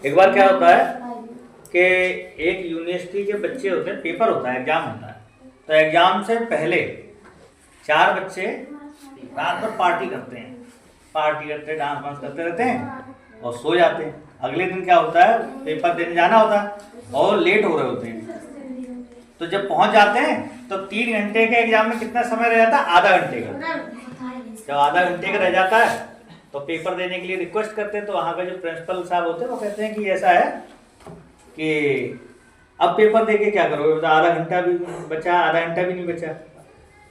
एक बार क्या होता है कि एक यूनिवर्सिटी के बच्चे होते हैं, पेपर होता है, एग्जाम होता है। तो एग्जाम से पहले 4 बच्चे रात भर पार्टी करते हैं, डांस वांस करते रहते हैं और सो जाते हैं। अगले दिन क्या होता है, पेपर देने जाना होता है और लेट हो रहे होते हैं। तो जब पहुंच जाते हैं तो 3 घंटे के एग्जाम में कितना समय रह जाता है? आधा घंटे का। जब आधा घंटे का रह जाता है तो पेपर देने के लिए रिक्वेस्ट करते हैं। तो वहाँ का जो प्रिंसिपल साहब होते हैं वो कहते हैं कि ऐसा है कि अब पेपर दे के क्या करोगे, तो आधा घंटा भी बचा, आधा घंटा भी नहीं बचा।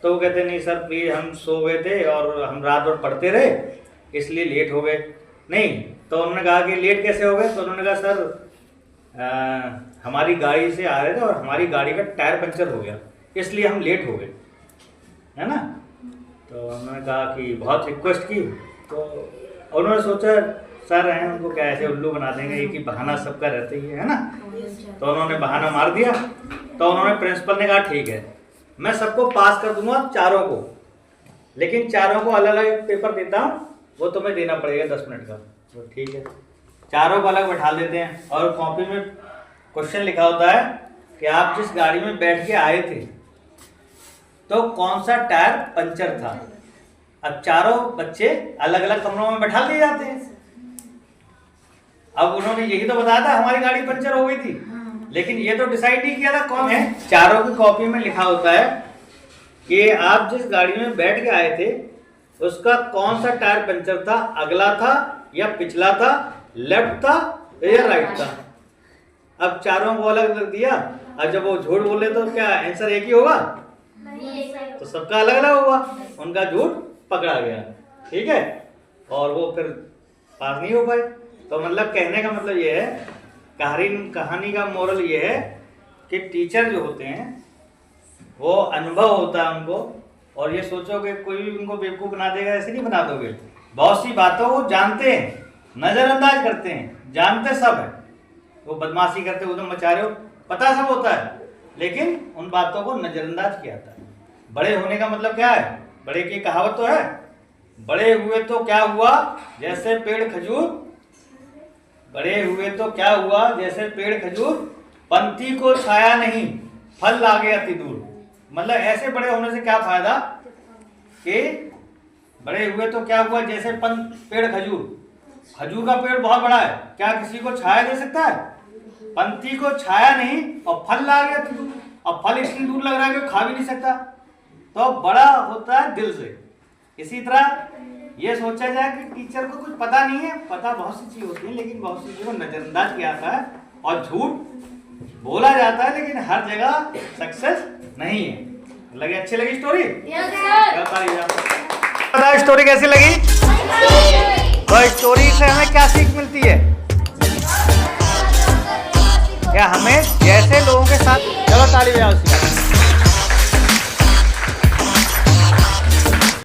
तो वो कहते हैं नहीं सर प्लीज़, हम सो गए थे और हम रात भर पढ़ते रहे इसलिए लेट हो गए। नहीं, तो उन्होंने कहा कि लेट कैसे हो गए? तो उन्होंने कहा सर हमारी गाड़ी से आ रहे थे और हमारी गाड़ी का टायर पंचर हो गया इसलिए हम लेट हो गए, है ना। तो उन्होंने कहा कि बहुत रिक्वेस्ट की, तो उन्होंने सोचा सर हैं उनको क्या ऐसे उल्लू बना देंगे, एक ही बहाना सबका रहता ही है ना। तो उन्होंने बहाना मार दिया। तो उन्होंने प्रिंसिपल ने कहा ठीक है मैं सबको पास कर दूंगा चारों को, लेकिन चारों को अलग अलग पेपर देता हूँ, वो तुम्हें देना पड़ेगा 10 मिनट का। तो ठीक है, चारों को अलग बैठा देते हैं और कॉपी में क्वेश्चन लिखा होता है कि आप जिस गाड़ी में बैठ के आए थे तो कौन सा टायर पंचर था। अब चारों बच्चे अलग अलग कमरों में बैठा दिए जाते हैं। अब उन्होंने यही तो बताया था हमारी गाड़ी पंचर हो गई थी, लेकिन ये तो डिसाइड नहीं किया था कौन है। चारों की कॉपी में लिखा होता है कि आप जिस गाड़ी में बैठ के आए थे उसका कौन सा टायर पंचर था, अगला था या पिछला था, लेफ्ट था या राइट था। अब चारों को अलग अलग दिया। अब जब वो झूठ बोले तो क्या आंसर एक ही होगा? तो सबका अलग अलग होगा, उनका झूठ पकड़ा गया, ठीक है, और वो फिर पास नहीं हो पाए। तो मतलब कहने का मतलब ये है, कहानी का मोरल ये है कि टीचर जो होते हैं वो अनुभव होता है उनको, और ये सोचो कि कोई भी उनको बेवकूफ़ बना देगा, ऐसे नहीं बना दोगे। बहुत सी बातों को जानते हैं, नज़रअंदाज करते हैं, जानते सब है, वो बदमाशी करते उधम मचा रहे हो, पता सब होता है, लेकिन उन बातों को नज़रअंदाज किया जाता है। बड़े होने का मतलब क्या है? बड़े की कहावत तो है, बड़े हुए तो क्या हुआ जैसे पेड़ खजूर, बड़े हुए तो क्या हुआ जैसे पेड़ खजूर, पंथी को छाया नहीं फल लागे अति दूर। मतलब ऐसे बड़े होने से क्या फायदा कि बड़े हुए तो क्या हुआ जैसे पेड़ खजूर, खजूर का पेड़ बहुत बड़ा है, क्या किसी को छाया दे सकता है? पंथी को छाया नहीं और फल लागे अति दूर, और फल इतनी दूर लग रहा है कि खा भी नहीं सकता। तो बड़ा होता है दिल से। इसी तरह ये सोचा जाए कि टीचर को कुछ पता नहीं है, पता बहुत सी चीज होती है, लेकिन बहुत सी चीजों को नजरअंदाज किया जाता है और झूठ बोला जाता है, लेकिन हर जगह सक्सेस नहीं है। लगे अच्छी लगी स्टोरी? बताओ स्टोरी कैसी लगी? तो स्टोरी से हमें क्या सीख मिलती है? क्या हमें जैसे लोगों के साथ, चलो ताली बजाओ।